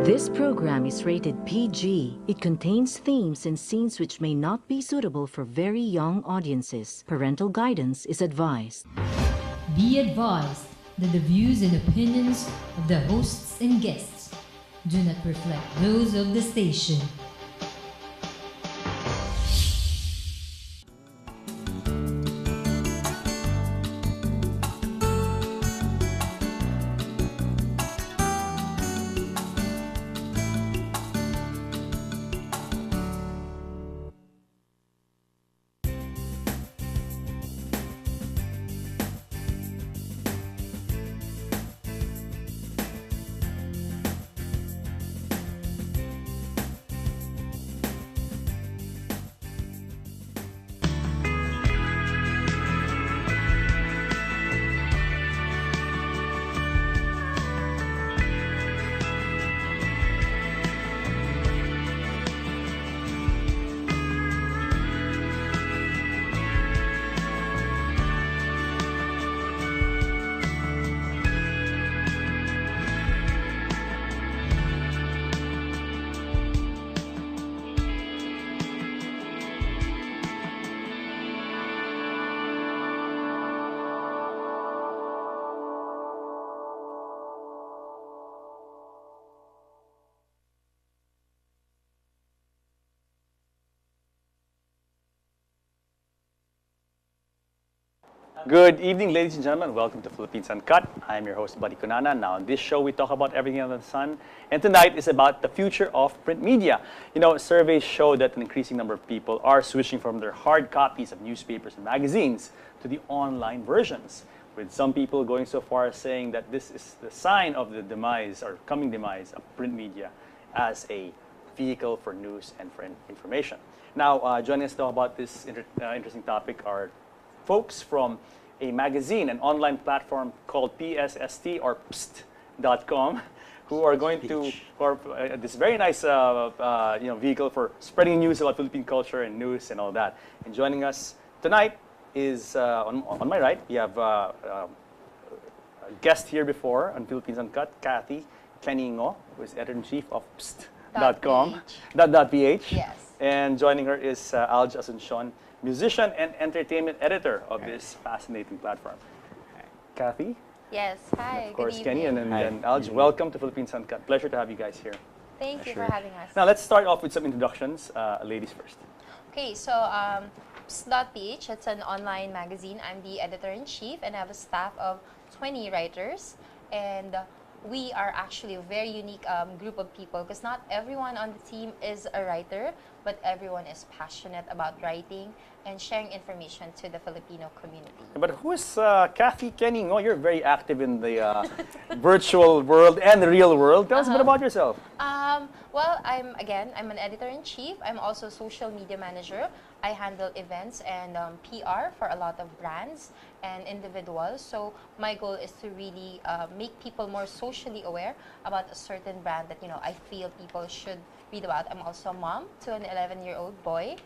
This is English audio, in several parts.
This program is rated PG. It contains themes and scenes which may not be suitable for very young audiences. Parental guidance is advised. Be advised that the views and opinions of the hosts and guests do not reflect those of the station. Good evening, ladies and gentlemen. Welcome to Philippines Uncut. I'm your host, Buddy Kunana. Now, on this show, we talk about everything under the sun. And tonight is about the future of print media. You know, surveys show that an increasing number of people are switching from their hard copies of newspapers and magazines to the online versions, with some people going so far as saying that this is the sign of the demise or coming demise of print media as a vehicle for news and for information. Now, joining us to talk about this interesting topic are folks from a magazine, an online platform called PSST or pst.com, who are going to, or this very nice vehicle for spreading news about Philippine culture and news and all that. And joining us tonight is, on my right, we have a guest here before on Philippines Uncut, Kathy Keningo, who is editor-in-chief of pst.com, .ph. Yes. And joining her is Alj Asuncion, musician and entertainment editor of this fascinating platform. Kathy? Yes, hi. Of course, good Kenny evening. and Alj, welcome to Philippines Uncut. Pleasure to have you guys here. Thank you for having us. Now, let's start off with some introductions. Ladies first. Okay, so Pst.ph, it's an online magazine. I'm the editor-in-chief and I have a staff of 20 writers. And we are actually a very unique group of people because not everyone on the team is a writer, but everyone is passionate about writing and sharing information to the Filipino community. But who's Kathy Keningo? You're very active in the virtual world and the real world. Tell us a bit about yourself. Well, I'm an editor-in-chief. I'm also social media manager. I handle events and PR for a lot of brands and individuals. So my goal is to really make people more socially aware about a certain brand that I feel people should read about. I'm also a mom to an 11-year-old boy.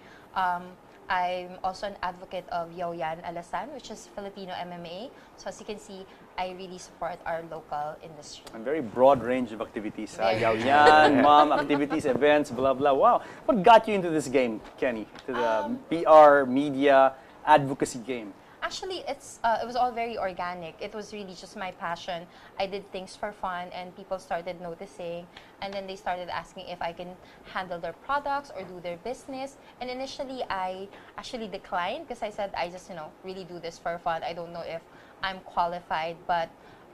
I'm also an advocate of Yaoyan Alasan, which is Filipino MMA. So as you can see, I really support our local industry. A very broad range of activities. Yaoyan, mom, activities, events, blah, blah. Wow. What got you into this game, Kenny? To the PR, media, advocacy game? Actually, it was all very organic. It was really just my passion. I did things for fun, and people started noticing. And then they started asking if I can handle their products or do their business. And initially, I actually declined because I said, I just, really do this for fun. I don't know if I'm qualified, but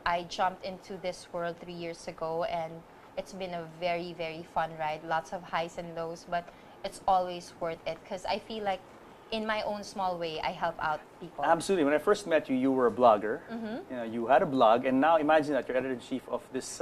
I jumped into this world 3 years ago, and it's been a very, very fun ride. Lots of highs and lows, but it's always worth it because I feel like in my own small way, I help out people. Absolutely. When I first met you, you were a blogger. You had a blog, and now imagine that you're editor-in-chief of this.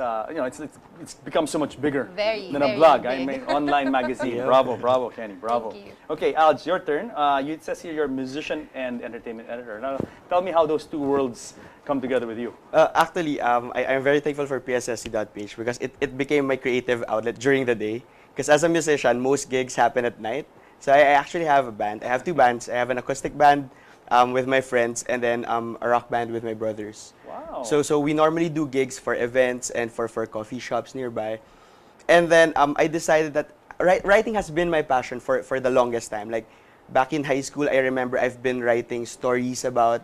It's become so much bigger than a blog. I mean, online magazine. Bravo, Kenny. Bravo. Thank you. Okay, Alj, your turn. It says here you're a musician and entertainment editor. Now, tell me how those two worlds come together with you. Actually, I'm very thankful for PSSC.ph because it became my creative outlet during the day. Because as a musician, most gigs happen at night. So I actually have a band. I have two bands. I have an acoustic band with my friends and then a rock band with my brothers. Wow. So we normally do gigs for events and for coffee shops nearby. And then I decided that writing has been my passion for the longest time. Like back in high school, I remember I've been writing stories about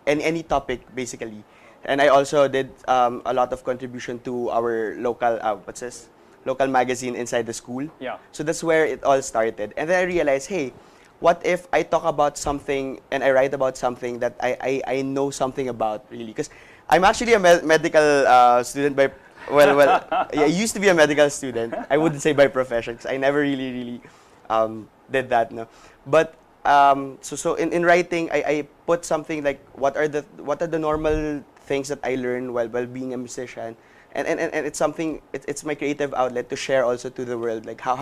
any topic basically. And I also did a lot of contribution to our local what's this? Local magazine inside the school. Yeah. So that's where it all started. And then I realized, hey, what if I talk about something and I write about something that I know something about really? Because I'm actually a medical student by yeah, I used to be a medical student. I wouldn't say by profession because I never really did that. No, but so in writing, I put something like what are the normal things that I learn while being a musician. And it's something, it's my creative outlet to share also to the world, like how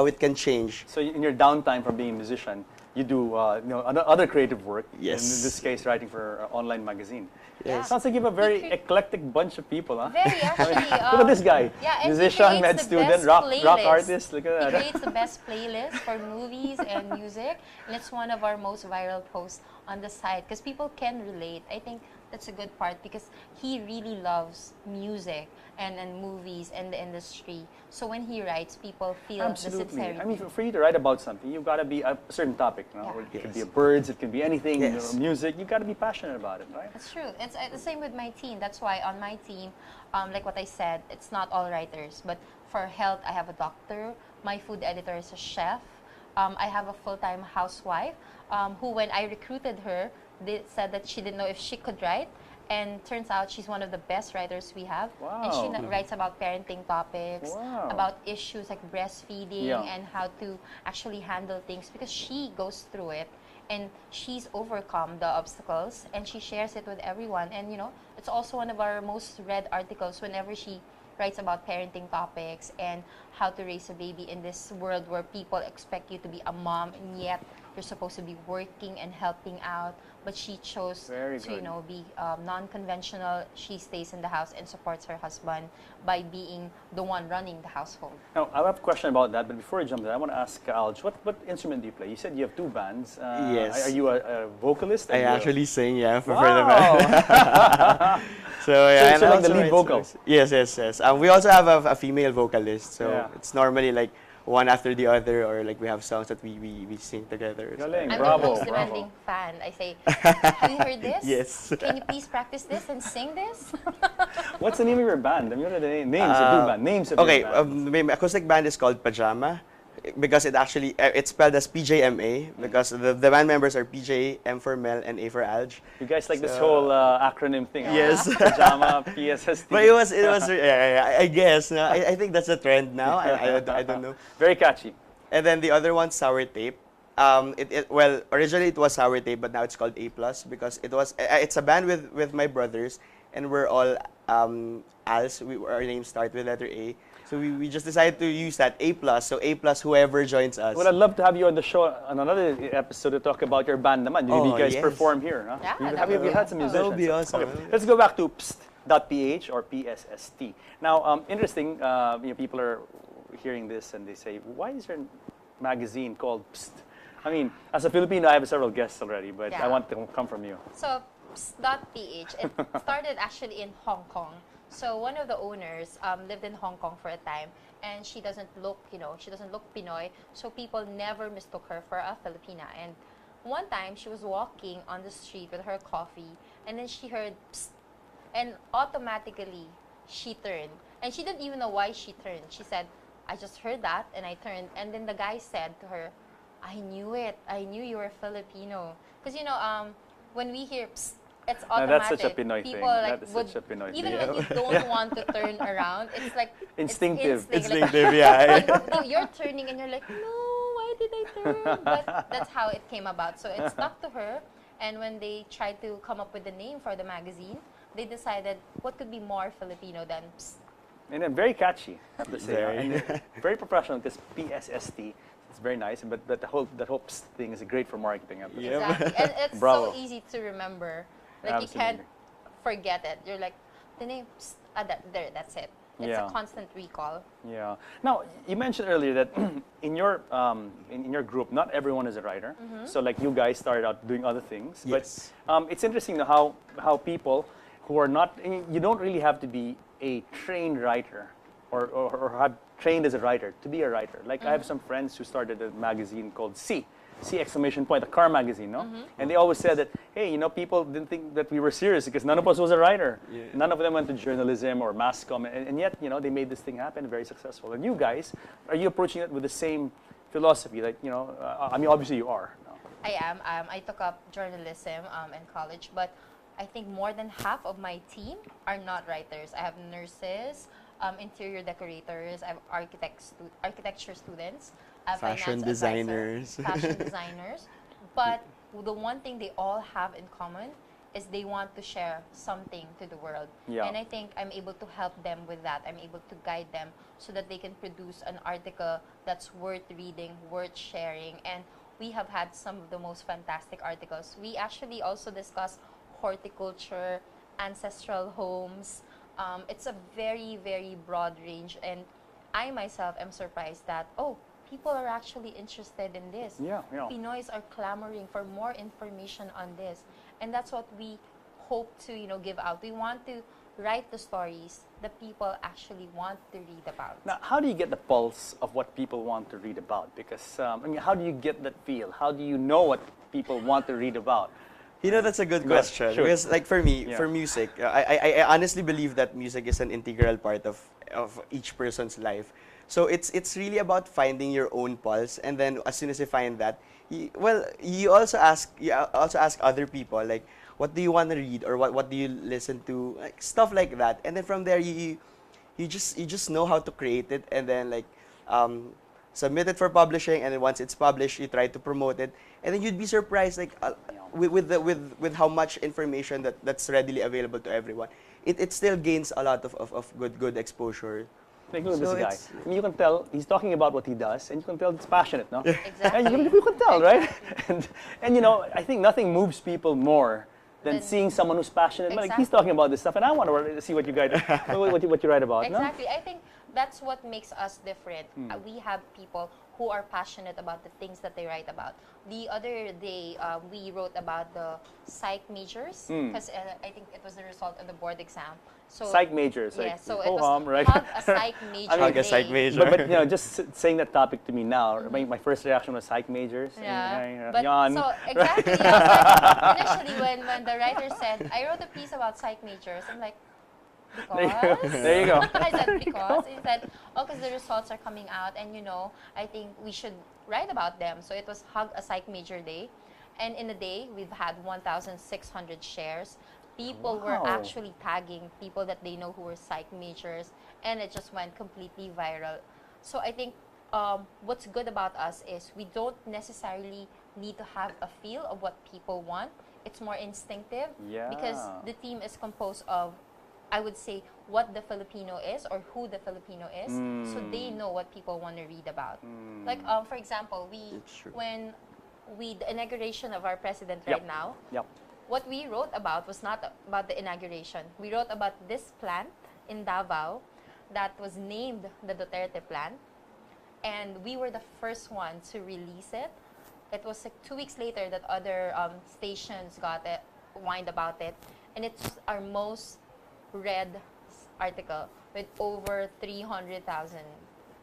it can change. So in your downtime from being a musician, you do other creative work. Yes. In this case, writing for an online magazine. Yes. Sounds like you have a very eclectic bunch of people, huh? Very actually. Look at this guy. Yeah, and musician, he med creates the student, best rock playlist. artist. Look at He that. creates the best playlist for movies and music, and it's one of our most viral posts on the site because people can relate. I think that's a good part because he really loves music and movies and the industry. So when he writes, people feel Absolutely. the sincerity. I mean, for you to write about something, you've got to be a certain topic. You know? Yeah. It could be a birds, it could be anything, Yes. music. You've got to be passionate about it, right? That's true. It's the same with my team. That's why on my team, like what I said, it's not all writers. But for health, I have a doctor. My food editor is a chef. I have a full-time housewife who, when I recruited her, they said that she didn't know if she could write. And turns out she's one of the best writers we have. And she Wow. writes about parenting topics, Wow. about issues like breastfeeding Yeah. and how to actually handle things because she goes through it and she's overcome the obstacles and she shares it with everyone. And it's also one of our most read articles whenever she writes about parenting topics and how to raise a baby in this world where people expect you to be a mom and yet you're supposed to be working and helping out. But she chose Very to, good. be non-conventional. She stays in the house and supports her husband by being the one running the household. Now, I have a question about that, but before I jump there, I want to ask Alj, what instrument do you play? You said you have two bands. Yes. Are you a vocalist? I Are you actually sing, yeah, for the Wow. band. So yeah, and so I like the also lead write vocal? songs. Yes. We also have a female vocalist, so Yeah. it's normally like one after the other, or like we have songs that we sing together. So- Galing. I'm Bravo, the most bravo. demanding fan. I say, have you heard this? Yes. Can you please practice this and sing this? What's the name of your band? I mean, what are the names of your band? Names of Okay, your band. my acoustic band is called Pajama because it actually it's spelled as PJMA because the band members are PJ, M for Mel, and A for Alj. You guys like this so- whole acronym thing. Huh? Yes. Pajama, PSST. But it was yeah, I guess no, I think that's a trend now. I don't know. Very catchy. And then the other one, Sour Tape. Well, originally it was Sour Tape, but now it's called A Plus because it's a band with my brothers, and we're all Als. Our names start with letter A, so we just decided to use that A Plus. So A Plus, whoever joins us. Well, I'd love to have you on the show on another episode to talk about your band naman. Maybe you Oh, guys yes. perform here. Huh? Yeah, that have you would be had some awesome. musicians? That would be awesome. Okay, let's go back to pst.ph or PSST. Now, interesting, people are hearing this and they say, why is there a magazine called Pst? I mean, as a Filipino, I have several guests already, but I Yeah. want to come from you. So, pst.ph, it started actually in Hong Kong. So one of the owners lived in Hong Kong for a time, and she doesn't look, she doesn't look Pinoy, so people never mistook her for a Filipina. And one time, she was walking on the street with her coffee, and then she heard psst, and automatically she turned. And she didn't even know why she turned. She said, I just heard that, and I turned. And then the guy said to her, I knew it. I knew you were Filipino. Because, when we hear psst, it's Now, automatic. that's such a Pinoy People thing. like That is would, such a Pinoy even thing. when you don't want to turn around, it's like Instinctive. It's instinct. Instinctive, yeah. Like, you're turning and you're like, no, why did I turn? But that's how it came about. So it stuck to her. And when they tried to come up with the name for the magazine, they decided what could be more Filipino than psst. And then very catchy, I have to say. Very. And very professional because PSST, it's very nice, but that whole pst thing is great for marketing. I have to say. Yeah. Exactly. And it's Bravo. so easy to remember. Like you can't forget it. You're like, the name, psst, that's it. It's Yeah. a constant recall. Yeah. Now, you mentioned earlier that in your group, not everyone is a writer. So like you guys started out doing other things. Yes. But it's interesting how people who are not, you don't really have to be a trained writer or have trained as a writer to be a writer. Like I have some friends who started a magazine called C exclamation point, a car magazine, no? And they always said that, hey, you know, people didn't think that we were serious because none of us was a writer. Yeah. None of them went to journalism or mass comm, and yet, you know, they made this thing happen, very successful. And you guys, are you approaching it with the same philosophy? Like, you know, I mean, obviously you are. No? I am. I took up journalism in college, but I think more than half of my team are not writers. I have nurses, interior decorators, I have architecture students, I have Fashion finance designers. advisor, fashion designers. But the one thing they all have in common is they want to share something to the world. Yeah. And I think I'm able to help them with that. I'm able to guide them so that they can produce an article that's worth reading, worth sharing. And we have had some of the most fantastic articles. We actually also discuss horticulture, ancestral homes. It's a very, very broad range. And I myself am surprised that, oh, people are actually interested in this. Yeah. Pinoys are clamoring for more information on this. And that's what we hope to, you know, give out. We want to write the stories that people actually want to read about. Now, how do you get the pulse of what people want to read about? Because, I mean, how do you get that feel? How do you know what people want to read about? You know, that's a good question. Sure. Because, like, for me, Yeah. for music, I honestly believe that music is an integral part of each person's life. So it's really about finding your own pulse, and then as soon as you find that, you also ask other people, like, what do you want to read, or what do you listen to, like, stuff like that, and then from there you just know how to create it, and then, like, submit it for publishing, and then once it's published, you try to promote it, and then you'd be surprised, like, with how much information that's readily available to everyone. It still gains a lot of good exposure. Like, look at this So guy. it's- I mean, you can tell he's talking about what he does, and you can tell he's passionate, no? Exactly. And you can tell, right? Exactly. And you know, I think nothing moves people more than Then- seeing someone who's passionate. Like, Exactly. he's talking about this stuff, and I want to see what you guys, what you write about. Exactly. I think that's what makes us different. We have people who are passionate about the things that they write about. The other day, we wrote about the psych majors because I think it was the result of the board exam. So Psych majors, like, yeah, so it was ho-hum, right? hug a psych major Hug a day. psych major. But you know, just saying that topic to me now, my first reaction was psych majors. Yeah, but yawn. so exactly. I was like, initially, when the writer said, I wrote a piece about psych majors, I'm like, because? There you go. I said, because? He said, oh, because the results are coming out, and you know, I think we should write about them. So it was Hug a Psych Major Day. And in a day, we've had 1,600 shares. People were Wow. actually tagging people that they know who were psych majors, and it just went completely viral. So I think what's good about us is we don't necessarily need to have a feel of what people want. It's more instinctive because Yeah. the team is composed of, I would say, what the Filipino is or who the Filipino is, so they know what people want to read about. Like, for example, It's true. when the inauguration of our president Yep. right now, Yep. what we wrote about was not about the inauguration. We wrote about this plant in Davao that was named the Duterte plant, and we were the first one to release it. It was like 2 weeks later that other stations got it, whined about it, and it's our most read article with over 300,000.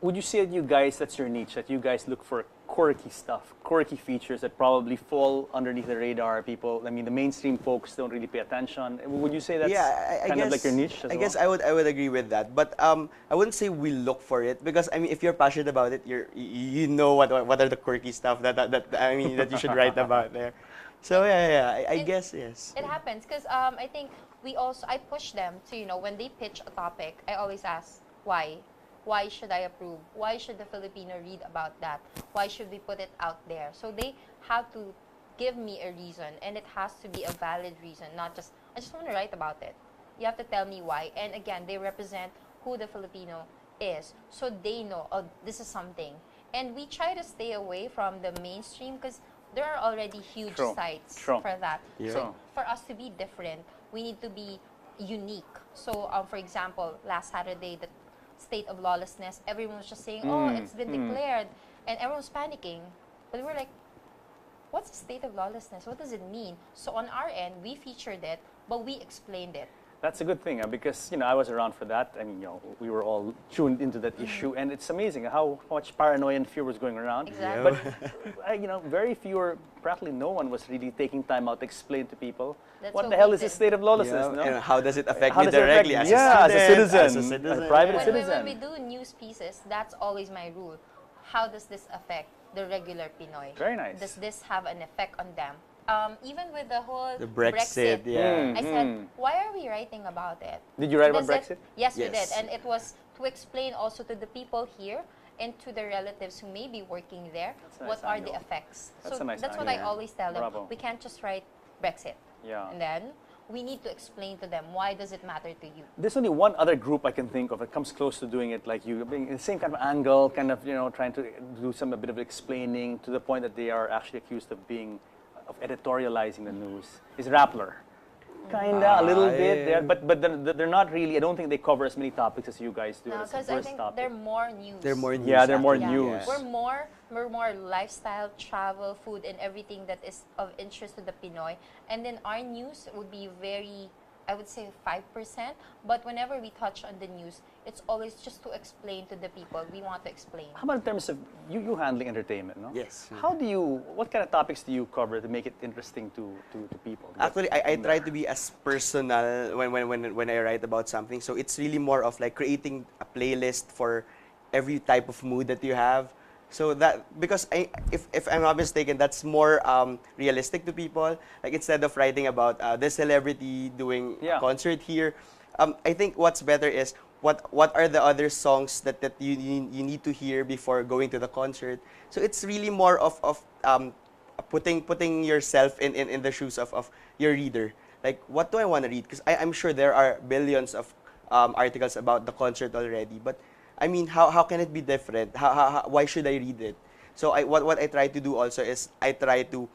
Would you say that you guys, that's your niche, that you guys look for quirky stuff, quirky features that probably fall underneath the radar? People, I mean, the mainstream folks don't really pay attention. Would you say that's I kind guess, of like your niche as I guess well? I would agree with that, but I wouldn't say we look for it, because I mean, if you're passionate about it, you know what are the quirky stuff that I mean that you should write about there. So I guess yes. It happens because I think I push them to, you know, when they pitch a topic, I always ask why. Why should I approve? Why should the Filipino read about that? Why should we put it out there? So they have to give me a reason, and it has to be a valid reason, not just, I just want to write about it. You have to tell me why. And again, they represent who the Filipino is. So they know, oh, this is something. And we try to stay away from the mainstream because there are already huge True. sites True. for that. Yeah. So for us to be different, we need to be unique. So for example, last Saturday, the state of lawlessness, everyone was just saying, oh, it's been declared, and everyone was panicking. But we were like, what's the state of lawlessness? What does it mean? So on our end, we featured it, but we explained it. That's a good thing because I was around for that, and we were all tuned into that issue, and it's amazing how much paranoia and fear was going around. Exactly. But very few, or practically no one, was really taking time out to explain to people That's what what the hell we is this did. state of lawlessness. Yeah, No? and how does it affect How me does it affect directly me? as Yeah, a student, as a citizen, a a private When, citizen. when we do news pieces, that's always my rule. How does this affect the regular Pinoy? Very nice. Does this have an effect on them? Even with the whole The Brexit, yeah. I said, why are we writing about it? Did you write about Does Brexit? Yes, we did. Yes. And it was to explain also to the people here and to the relatives who may be working there, That's a nice what are angle. the effects. That's so a nice that's what angle. I always tell them. Bravo. We can't just write Brexit. Yeah. And then we need to explain to them, why does it matter to you? There's only one other group I can think of that comes close to doing it like you, being in the same kind of angle, kind of trying to do a bit of explaining to the point that they are actually accused of editorializing the news. Is Rappler. Kinda, a little bit there, but they're not really. I don't think they cover as many topics as you guys do. No, It's a because I first think topic. they're more news. They're more news. Yeah, they're more actually. news. We're more lifestyle, travel, food, and everything that is of interest to the Pinoy. And then our news would be very, I would say 5%. But whenever we touch on the news, it's always just to explain to the people. We want to explain. How about in terms of you handling entertainment, no? Yes. What kind of topics do you cover to make it interesting to people? Actually, I try to be as personal when I write about something. So it's really more of like creating a playlist for every type of mood that you have. So that, because if I'm not mistaken, that's more realistic to people. Like instead of writing about this celebrity doing a concert here, I think what's better is what are the other songs that you need to hear before going to the concert. So it's really more of putting yourself in the shoes of your reader. Like, what do I want to read? Because I'm sure there are billions of articles about the concert already, but I mean, how can it be different? Why should I read it? So what I try to do also is I try to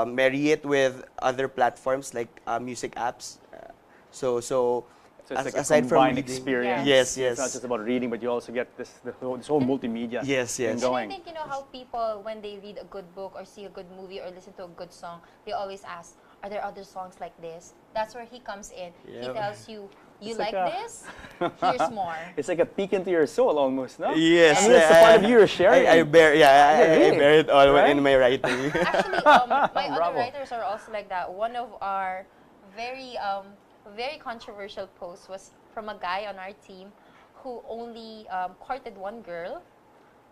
marry it with other platforms like music apps. So it's like a aside from combined reading, experience. Yes, yes. It's not just about reading, but you also get this whole multimedia Yes, thing yes. going. And I think, how people, when they read a good book or see a good movie or listen to a good song, they always ask, are there other songs like this? That's where he comes in. He Yep. tells you, you It's like like this? Here's more. It's like a peek into your soul almost, no? Yes, I mean, it's a part of you you're sharing. I bear really? I bear it all Right? in my writing. Actually, my Bravo. other writers are also like that. One of our very controversial posts was from a guy on our team who only courted one girl,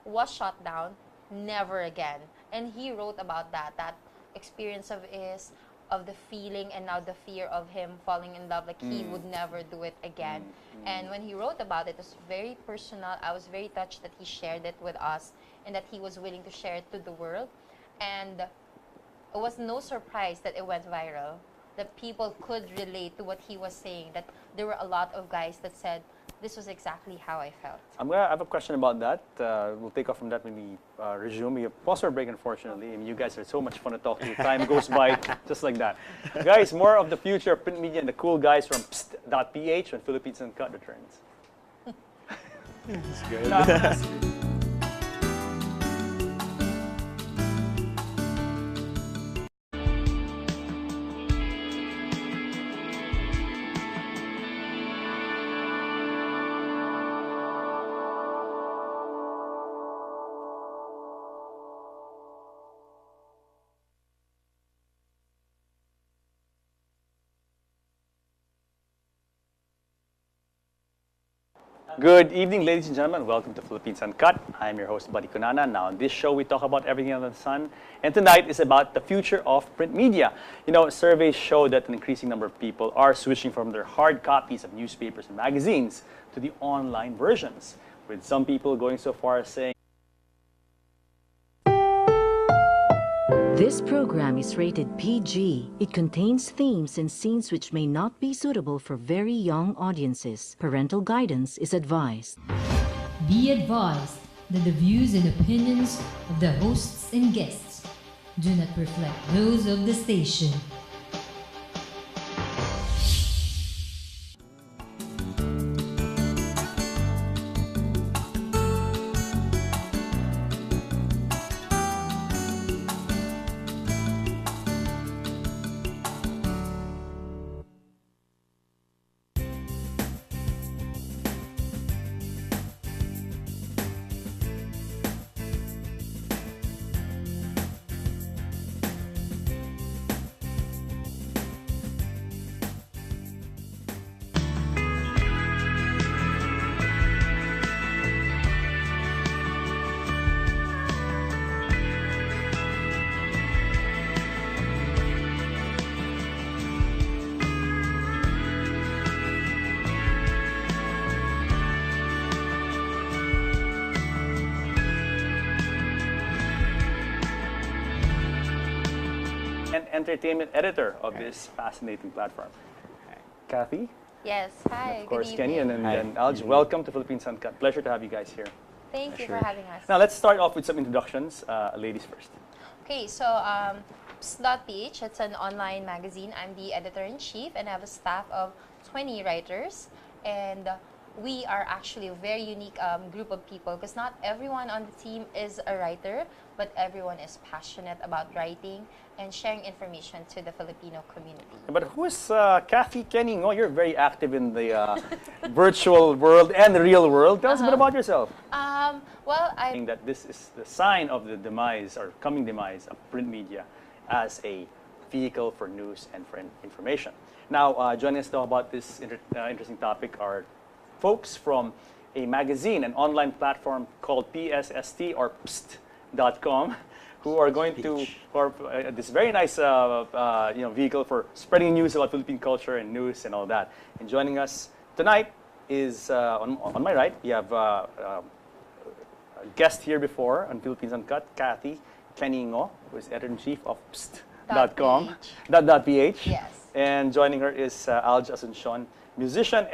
was shot down, never again. And he wrote about that experience of the feeling and now the fear of him falling in love, like he would never do it again. And when he wrote about it, it was very personal. I was very touched that he shared it with us and that he was willing to share it to the world. And it was no surprise that it went viral, that people could relate to what he was saying, that there were a lot of guys that said, this was exactly how I felt. I have a question about that. We'll take off from that when we resume. We have pause our break, unfortunately, and you guys are so much fun to talk to. Time goes by just like that. Guys, more of the future of print media and the cool guys from pst.ph when Philippines Uncut returns. It's good. Good evening, ladies and gentlemen. Welcome to Philippines Uncut. I'm your host, Buddy Kunana. Now, on this show, we talk about everything under the sun. And tonight is about the future of print media. Surveys show that an increasing number of people are switching from their hard copies of newspapers and magazines to the online versions, with some people going so far as saying, This program is rated PG. It contains themes and scenes which may not be suitable for very young audiences. Parental guidance is advised. Be advised that the views and opinions of the hosts and guests do not reflect those of the station. entertainment editor of this fascinating platform. Kathy, Yes, hi. of course, good Kenny, and evening. then Alj. Welcome to Philippines Uncut. Pleasure to have you guys here. Thank you Sure. for having us. Now, let's start off with some introductions. Ladies first. Okay, so Psst.ph, it's an online magazine. I'm the editor-in-chief and I have a staff of 20 writers. And we are actually a very unique group of people because not everyone on the team is a writer, but everyone is passionate about writing and sharing information to the Filipino community. But who is Kathy, Kenny? Oh, you're very active in the virtual world and the real world. Tell us a bit about yourself. Well, I think that this is the sign of the demise or coming demise of print media as a vehicle for news and for information. Now, joining us to talk about this interesting topic are folks from a magazine, an online platform called PSST or Psst.com, who are going to, for this very nice vehicle for spreading news about Philippine culture and news and all that. And joining us tonight is, on my right, we have a guest here before on Philippines Uncut, Kathy Kenny, who is editor-in-chief of Psst.com, .ph. Yes. And joining her is Alj Asuncion, musician